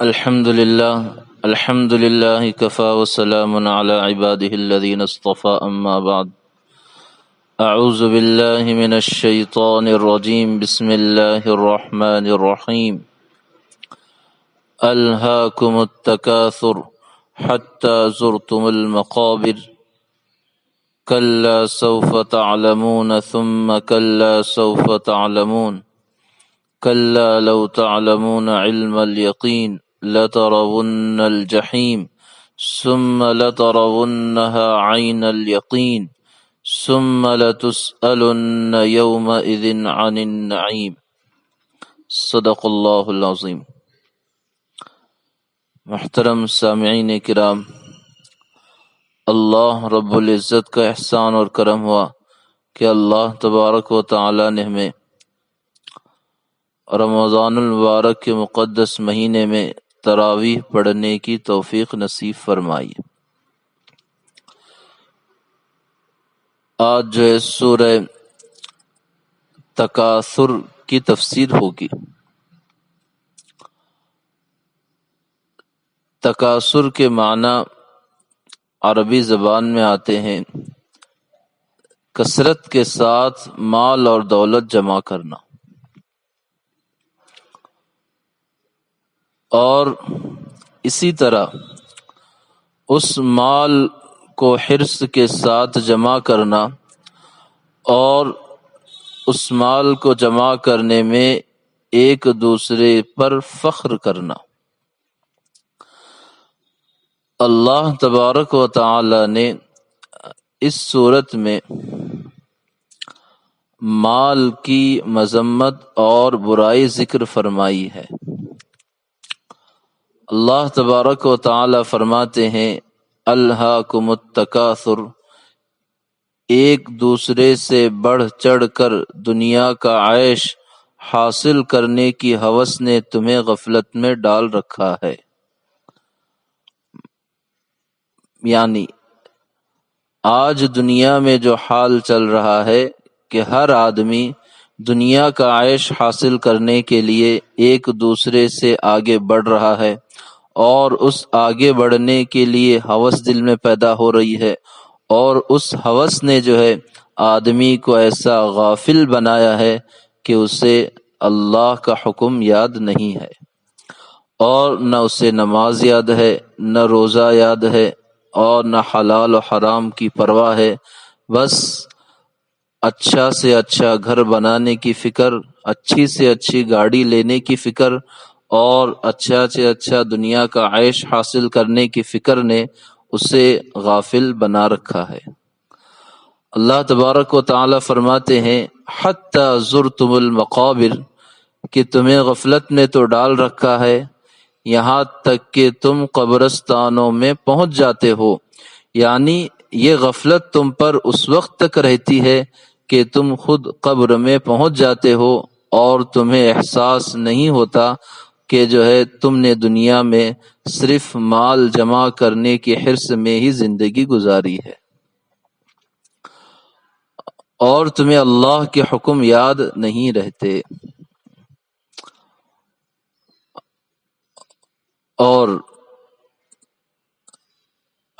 الحمد لله كفى وسلام على عباده الذين اصطفى أما بعد. أعوذ بالله من الشيطان الرجيم. بسم الله الرحمن الرحيم. ألهاكم التكاثر حتى زرتم المقابر كلا سوف تعلمون ثم كلا سوف تعلمون كلا لو تعلمون علم اليقين لترون الجحيم ثم لترونها عين اليقين ثم لتسألن يومئذ عن النعيم. صدق اللہ العظیم. محترم سامعین کرام، اللہ رب العزت کا احسان اور کرم ہوا کہ اللہ تبارک و تعالی نے ہمیں رمضان المبارک کے مقدس مہینے میں تراویح پڑھنے کی توفیق نصیب فرمائی. آج جو ہے سورہ تکاثر کی تفسیر ہوگی. تکاثر کے معنی عربی زبان میں آتے ہیں کثرت کے ساتھ مال اور دولت جمع کرنا، اور اسی طرح اس مال کو حرص کے ساتھ جمع کرنا اور اس مال کو جمع کرنے میں ایک دوسرے پر فخر کرنا. اللہ تبارک و تعالی نے اس صورت میں مال کی مذمت اور برائی ذکر فرمائی ہے. اللہ تبارک و تعالی فرماتے ہیں الہاکم التکاثر، ایک دوسرے سے بڑھ چڑھ کر دنیا کا عیش حاصل کرنے کی ہوس نے تمہیں غفلت میں ڈال رکھا ہے. یعنی آج دنیا میں جو حال چل رہا ہے کہ ہر آدمی دنیا کا عیش حاصل کرنے کے لیے ایک دوسرے سے آگے بڑھ رہا ہے، اور اس آگے بڑھنے کے لیے ہوس دل میں پیدا ہو رہی ہے، اور اس ہوس نے جو ہے آدمی کو ایسا غافل بنایا ہے کہ اسے اللہ کا حکم یاد نہیں ہے، اور نہ اسے نماز یاد ہے، نہ روزہ یاد ہے، اور نہ حلال و حرام کی پرواہ ہے. بس اچھا سے اچھا گھر بنانے کی فکر، اچھی سے اچھی گاڑی لینے کی فکر، اور اچھا سے اچھا دنیا کا عیش حاصل کرنے کی فکر نے اسے غافل بنا رکھا ہے. اللہ تبارک و تعالی فرماتے ہیں حتی زرتم المقابر، کہ تمہیں غفلت نے تو ڈال رکھا ہے یہاں تک کہ تم قبرستانوں میں پہنچ جاتے ہو. یعنی یہ غفلت تم پر اس وقت تک رہتی ہے کہ تم خود قبر میں پہنچ جاتے ہو اور تمہیں احساس نہیں ہوتا کہ جو ہے تم نے دنیا میں صرف مال جمع کرنے کی حرص میں ہی زندگی گزاری ہے، اور تمہیں اللہ کے حکم یاد نہیں رہتے. اور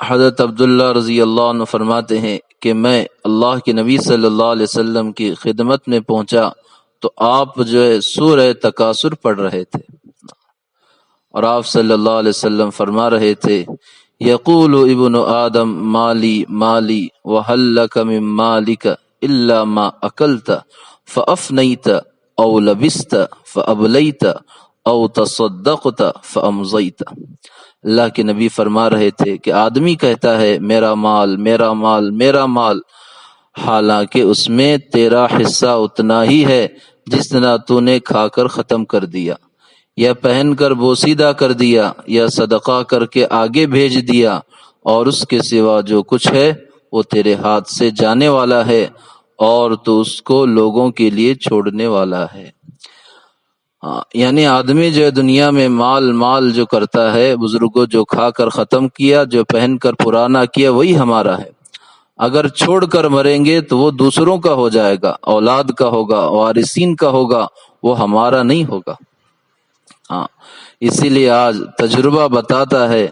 حضرت عبداللہ رضی اللہ عنہ فرماتے ہیں کہ میں اللہ کے نبی صلی اللہ علیہ وسلم کی خدمت میں پہنچا تو آپ جو ہے سورہ تکاثر پڑھ رہے تھے، اور آپ صلی اللہ علیہ وسلم فرما رہے تھے یقول ابن آدم مالی مالی وہل لک من مالک الا ما اکلت فافنیت او لبست فابلیت او تصدقت فامضیت. اللہ کے نبی فرما رہے تھے کہ آدمی کہتا ہے میرا مال میرا مال میرا مال، حالانکہ اس میں تیرا حصہ اتنا ہی ہے جتنا تو نے کھا کر ختم کر دیا، یا پہن کر بوسیدہ کر دیا، یا صدقہ کر کے آگے بھیج دیا، اور اس کے سوا جو کچھ ہے وہ تیرے ہاتھ سے جانے والا ہے، اور تو اس کو لوگوں کے لیے چھوڑنے والا ہے. یعنی آدمی جو دنیا میں مال مال جو کرتا ہے، بزرگوں جو کھا کر ختم کیا، جو پہن کر پرانا کیا، وہی ہمارا ہے. اگر چھوڑ کر مریں گے تو وہ دوسروں کا ہو جائے گا، اولاد کا ہوگا، وارثین کا ہوگا، وہ ہمارا نہیں ہوگا. ہاں، اسی لیے آج تجربہ بتاتا ہے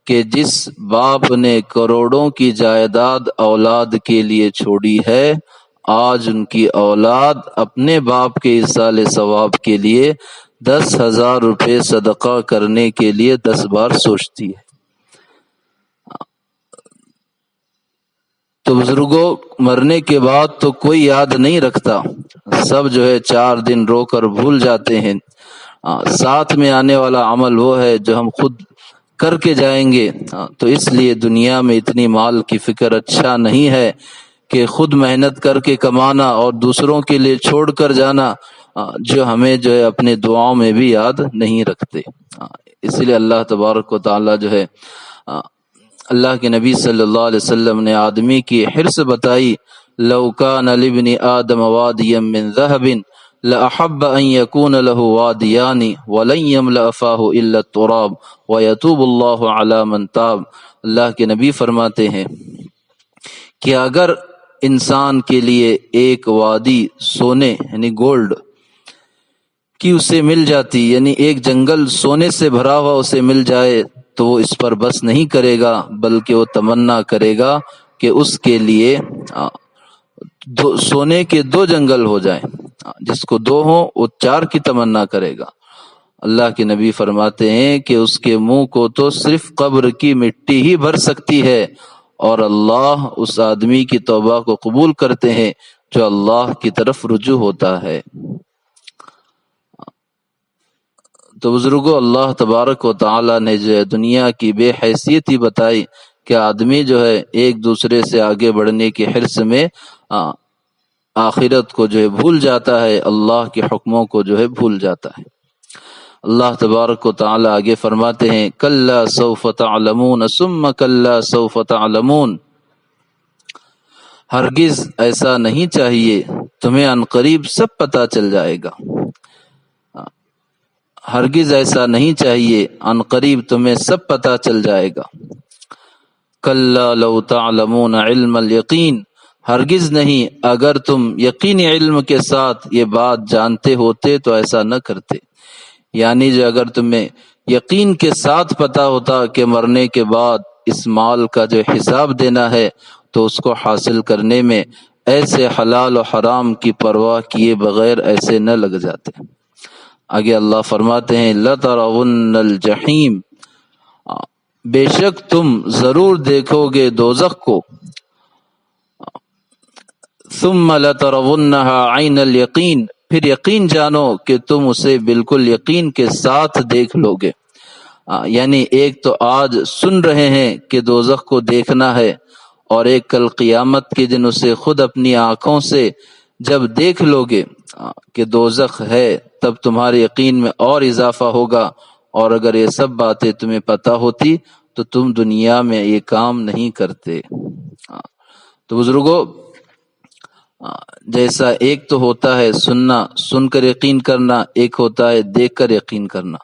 کہ جس باپ نے کروڑوں کی جائیداد اولاد کے لیے چھوڑی ہے، آج ان کی اولاد اپنے باپ کے ایصال ثواب کے لیے 10,000 روپے صدقہ کرنے کے لیے 10 بار سوچتی ہے۔ تو بزرگوں، مرنے کے بعد تو کوئی یاد نہیں رکھتا، سب جو ہے 4 دن رو کر بھول جاتے ہیں۔ ساتھ میں آنے والا عمل وہ ہے جو ہم خود کر کے جائیں گے۔ تو اس لیے دنیا میں اتنی مال کی فکر اچھا نہیں ہے کہ خود محنت کر کے کمانا اور دوسروں کے لیے چھوڑ کر جانا، جو ہمیں جو ہے اپنے دعاؤں میں بھی یاد نہیں رکھتے۔ اس لیے اللہ تبارک و تعالی جو ہے، اللہ کے نبی صلی اللہ علیہ وسلم نے آدمی کی حرص بتائی، لو کان لابن آدم وادیا من ذهب لأحب ان يكون له وادیان ولن يملأ فاه الا التراب ويتوب الله على من تاب۔ اللہ کے نبی فرماتے ہیں کہ اگر انسان کے لیے ایک وادی سونے یعنی گولڈ کی اسے مل جاتی، یعنی ایک جنگل سونے سے بھرا ہوا اسے مل جائے، تو وہ اس پر بس نہیں کرے گا، بلکہ وہ تمنا کرے گا کہ اس کے لیے سونے کے 2 جنگل ہو جائیں۔ جس کو 2 ہوں وہ 4 کی تمنا کرے گا۔ اللہ کے نبی فرماتے ہیں کہ اس کے منہ کو تو صرف قبر کی مٹی ہی بھر سکتی ہے، اور اللہ اس آدمی کی توبہ کو قبول کرتے ہیں جو اللہ کی طرف رجوع ہوتا ہے۔ تو بزرگوں، اللہ تبارک و تعالی نے جو ہے دنیا کی بے حیثیتی بتائی کہ آدمی جو ہے ایک دوسرے سے آگے بڑھنے کی حرص میں آخرت کو جو ہے بھول جاتا ہے، اللہ کے حکموں کو جو ہے بھول جاتا ہے۔ اللہ تبارک و تعالی آگے فرماتے ہیں، کلا سوف تعلمون ثم کلا سوف تعلمون، ہرگز ایسا نہیں چاہیے، تمہیں عنقریب سب پتہ چل جائے گا۔ ہرگز ایسا نہیں چاہیے، عنقریب تمہیں سب پتہ چل جائے گا۔ کلا لو تعلمون علم الیقین، ہرگز نہیں، اگر تم یقینی علم کے ساتھ یہ بات جانتے ہوتے تو ایسا نہ کرتے۔ یعنی جو اگر تمہیں یقین کے ساتھ پتہ ہوتا کہ مرنے کے بعد اس مال کا جو حساب دینا ہے، تو اس کو حاصل کرنے میں ایسے حلال و حرام کی پرواہ کیے بغیر ایسے نہ لگ جاتے۔ آگے اللہ فرماتے ہیں، لَتَرَوُنَّ الْجَحِيمَ، بے شک تم ضرور دیکھو گے دوزخ کو، ثُمَّ لَتَرَوُنَّهَا عَيْنَ الْيَقِينِ، پھر یقین جانو کہ تم اسے بالکل یقین کے ساتھ دیکھ لو گے۔ یعنی ایک تو آج سن رہے ہیں کہ دوزخ کو دیکھنا ہے، اور ایک کل قیامت کے دن اسے خود اپنی آنکھوں سے جب دیکھ لو گے کہ دوزخ ہے، تب تمہارے یقین میں اور اضافہ ہوگا۔ اور اگر یہ سب باتیں تمہیں پتہ ہوتی تو تم دنیا میں یہ کام نہیں کرتے۔ تو بزرگوں، جیسا ایک تو ہوتا ہے سننا، سن کر یقین کرنا، ایک ہوتا ہے دیکھ کر یقین کرنا۔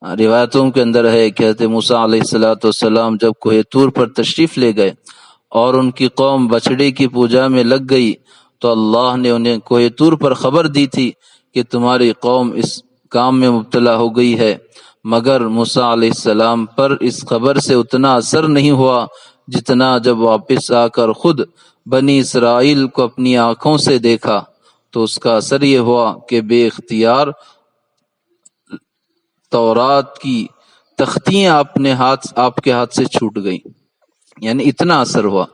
روایتوں کے اندر ہے کہ حضرت موسیٰ علیہ السلام جب کوہ طور پر تشریف لے گئے اور ان کی قوم بچڑے کی پوجا میں لگ گئی، تو اللہ نے انہیں کوہ طور پر خبر دی تھی کہ تمہاری قوم اس کام میں مبتلا ہو گئی ہے، مگر موسیٰ علیہ السلام پر اس خبر سے اتنا اثر نہیں ہوا جتنا جب واپس آ کر خود بنی اسرائیل کو اپنی آنکھوں سے دیکھا، تو اس کا اثر یہ ہوا کہ بے اختیار تورات کی تختیاں آپ کے ہاتھ سے چھوٹ گئیں، یعنی اتنا اثر ہوا۔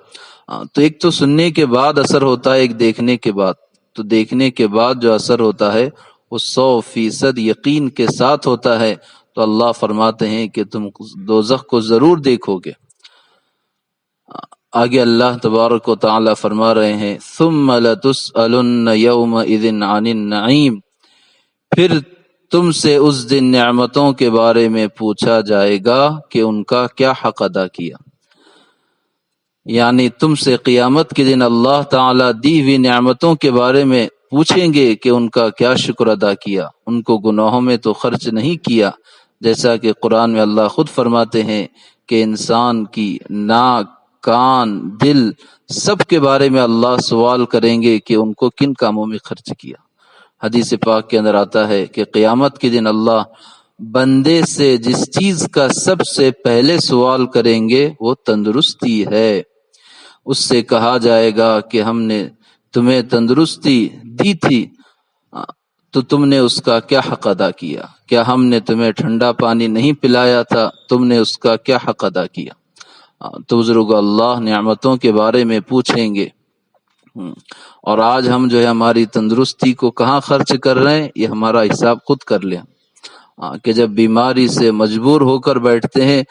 تو ایک تو سننے کے بعد اثر ہوتا ہے، ایک دیکھنے کے بعد۔ تو دیکھنے کے بعد جو اثر ہوتا ہے وہ 100% یقین کے ساتھ ہوتا ہے۔ تو اللہ فرماتے ہیں کہ تم دوزخ کو ضرور دیکھو گے۔ آگے اللہ تبارک و تعالی فرما رہے ہیں، ثم لتسألن یومئذ عن النعیم، پھر تم سے اس دن نعمتوں کے بارے میں پوچھا جائے گا کہ ان کا کیا حق ادا کیا۔ یعنی تم سے قیامت کے دن اللہ تعالیٰ دی ہوئی نعمتوں کے بارے میں پوچھیں گے کہ ان کا کیا شکر ادا کیا، ان کو گناہوں میں تو خرچ نہیں کیا، جیسا کہ قرآن میں اللہ خود فرماتے ہیں کہ انسان کی ناک، کان، دل، سب کے بارے میں اللہ سوال کریں گے کہ ان کو کن کاموں میں خرچ کیا۔ حدیث پاک کے اندر آتا ہے کہ قیامت کے دن اللہ بندے سے جس چیز کا سب سے پہلے سوال کریں گے وہ تندرستی ہے۔ اس سے کہا جائے گا کہ ہم نے تمہیں تندرستی دی تھی تو تم نے اس کا کیا حق ادا کیا؟ کیا ہم نے تمہیں ٹھنڈا پانی نہیں پلایا تھا، تم نے اس کا کیا حق ادا کیا؟ تو بزرگ اللہ نعمتوں کے بارے میں پوچھیں گے۔ اور آج ہم جو ہے ہماری تندرستی کو کہاں خرچ کر رہے ہیں، یہ ہمارا حساب خود کر لیں کہ جب بیماری سے مجبور ہو کر بیٹھتے ہیں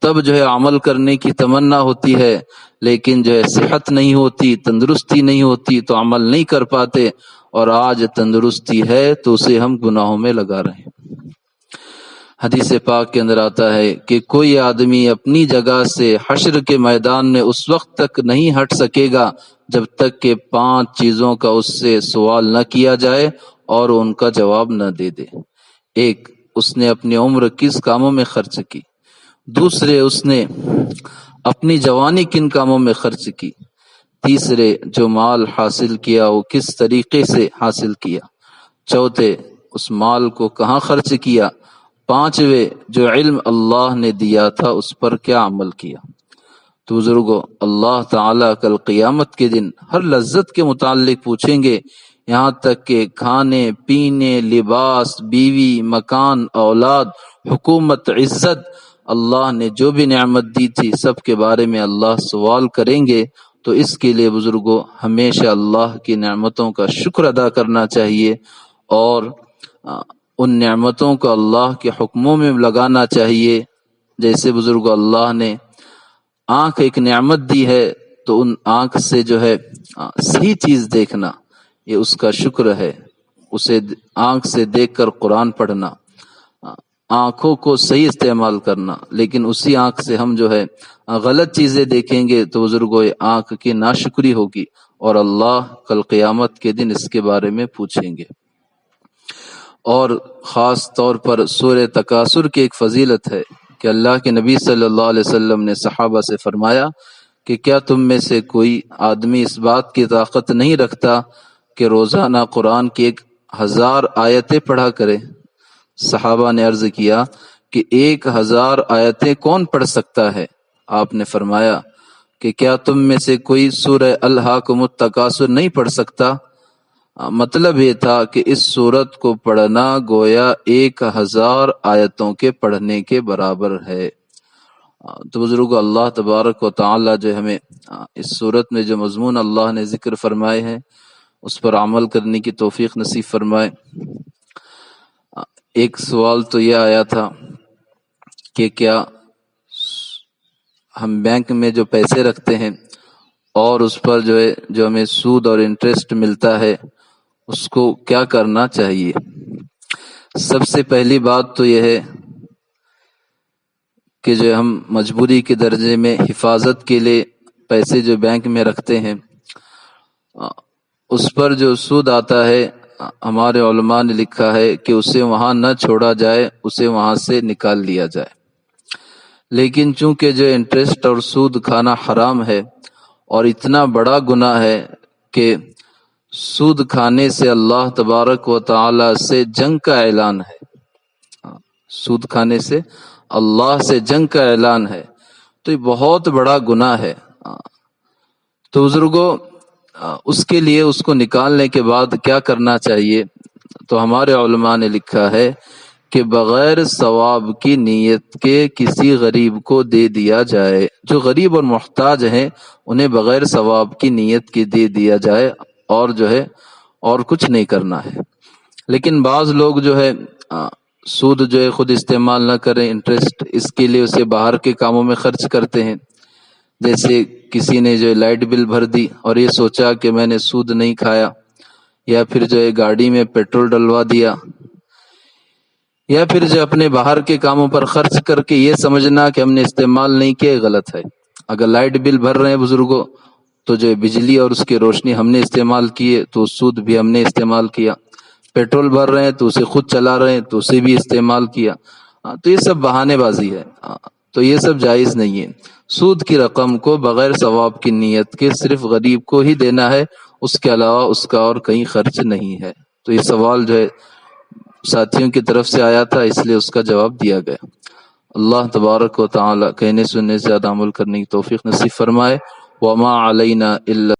تب جو ہے عمل کرنے کی تمنا ہوتی ہے، لیکن جو ہے صحت نہیں ہوتی، تندرستی نہیں ہوتی تو عمل نہیں کر پاتے، اور آج تندرستی ہے تو اسے ہم گناہوں میں لگا رہے ہیں۔ حدیث پاک کے اندر آتا ہے کہ کوئی آدمی اپنی جگہ سے حشر کے میدان میں اس وقت تک نہیں ہٹ سکے گا جب تک کہ 5 چیزوں کا اس سے سوال نہ کیا جائے اور ان کا جواب نہ دے دے۔ ایک، اس نے اپنی عمر کس کاموں میں خرچ کی۔ دوسرے، اس نے اپنی جوانی کن کاموں میں خرچ کی۔ تیسرے، جو مال حاصل کیا وہ کس طریقے سے حاصل کیا۔ چوتھے، اس مال کو کہاں خرچ کیا۔ پانچویں، جو علم اللہ نے دیا تھا اس پر کیا عمل کیا۔ تو بزرگو، اللہ تعالیٰ کل قیامت کے دن ہر لذت کے متعلق پوچھیں گے، یہاں تک کہ کھانے پینے، لباس، بیوی، مکان، اولاد، حکومت، عزت، اللہ نے جو بھی نعمت دی تھی سب کے بارے میں اللہ سوال کریں گے۔ تو اس کے لیے بزرگوں ہمیشہ اللہ کی نعمتوں کا شکر ادا کرنا چاہیے، اور ان نعمتوں کو اللہ کے حکموں میں لگانا چاہیے۔ جیسے بزرگ اللہ نے آنکھ ایک نعمت دی ہے تو ان آنکھ سے جو ہے صحیح چیز دیکھنا یہ اس کا شکر ہے، اسے آنکھ سے دیکھ کر قرآن پڑھنا، آنکھوں کو صحیح استعمال کرنا۔ لیکن اسی آنکھ سے ہم جو ہے غلط چیزیں دیکھیں گے تو بزرگوں یہ آنکھ کی ناشکری ہوگی، اور اللہ کل قیامت کے دن اس کے بارے میں پوچھیں گے۔ اور خاص طور پر سورہ تکاثر کی ایک فضیلت ہے کہ اللہ کے نبی صلی اللہ علیہ وسلم نے صحابہ سے فرمایا کہ کیا تم میں سے کوئی آدمی اس بات کی طاقت نہیں رکھتا کہ روزانہ قرآن کی 1000 آیتیں پڑھا کرے؟ صحابہ نے عرض کیا کہ 1000 آیتیں کون پڑھ سکتا ہے؟ آپ نے فرمایا کہ کیا تم میں سے کوئی سورہ الہاکم التکاثر نہیں پڑھ سکتا؟ مطلب یہ تھا کہ اس سورت کو پڑھنا گویا 1000 آیتوں کے پڑھنے کے برابر ہے۔ تو بزرگو، اللہ تبارک و تعالی جو ہمیں اس سورت میں جو مضمون اللہ نے ذکر فرمائے ہیں اس پر عمل کرنے کی توفیق نصیب فرمائے۔ ایک سوال تو یہ آیا تھا کہ کیا ہم بینک میں جو پیسے رکھتے ہیں اور اس پر جو ہمیں سود اور انٹرسٹ ملتا ہے اس کو کیا کرنا چاہیے؟ سب سے پہلی بات تو یہ ہے کہ جو ہم مجبوری کے درجے میں حفاظت کے لیے پیسے جو بینک میں رکھتے ہیں اس پر جو سود آتا ہے ہمارے علماء نے لکھا ہے کہ اسے وہاں نہ چھوڑا جائے، اسے وہاں سے نکال لیا جائے۔ لیکن چونکہ جو انٹرسٹ اور سود کھانا حرام ہے اور اتنا بڑا گناہ ہے کہ سود کھانے سے اللہ تبارک و تعالی سے جنگ کا اعلان ہے، سود کھانے سے اللہ سے جنگ کا اعلان ہے، تو یہ بہت بڑا گناہ ہے۔ تو بزرگوں، اس کے لیے اس کو نکالنے کے بعد کیا کرنا چاہیے؟ تو ہمارے علماء نے لکھا ہے کہ بغیر ثواب کی نیت کے کسی غریب کو دے دیا جائے۔ جو غریب اور محتاج ہیں انہیں بغیر ثواب کی نیت کے دے دیا جائے، اور جو ہے اور کچھ نہیں کرنا ہے۔ لیکن بعض لوگ جو ہے سود جو ہے خود استعمال نہ کریں، انٹرسٹ، اس کے لیے اسے باہر کے کاموں میں خرچ کرتے ہیں۔ جیسے کسی نے جو لائٹ بل بھر دی اور یہ سوچا کہ میں نے سود نہیں کھایا، یا پھر جو ہے گاڑی میں پیٹرول ڈلوا دیا، یا پھر جو اپنے باہر کے کاموں پر خرچ کر کے یہ سمجھنا کہ ہم نے استعمال نہیں کیا، غلط ہے۔ اگر لائٹ بل بھر رہے ہیں بزرگوں تو جو بجلی اور اس کی روشنی ہم نے استعمال کیے تو سود بھی ہم نے استعمال کیا، پیٹرول بھر رہے ہیں تو اسے خود چلا رہے ہیں تو اسے بھی استعمال کیا۔ تو یہ سب بہانے بازی ہے، تو یہ سب جائز نہیں ہے۔ سود کی رقم کو بغیر ثواب کی نیت کے صرف غریب کو ہی دینا ہے، اس کے علاوہ اس کا اور کہیں خرچ نہیں ہے۔ تو یہ سوال جو ہے ساتھیوں کی طرف سے آیا تھا، اس لیے اس کا جواب دیا گیا۔ اللہ تبارک و تعالی کہنے سننے سے زیادہ عمل کرنے کی توفیق نصیب فرمائے۔ وما علینا الا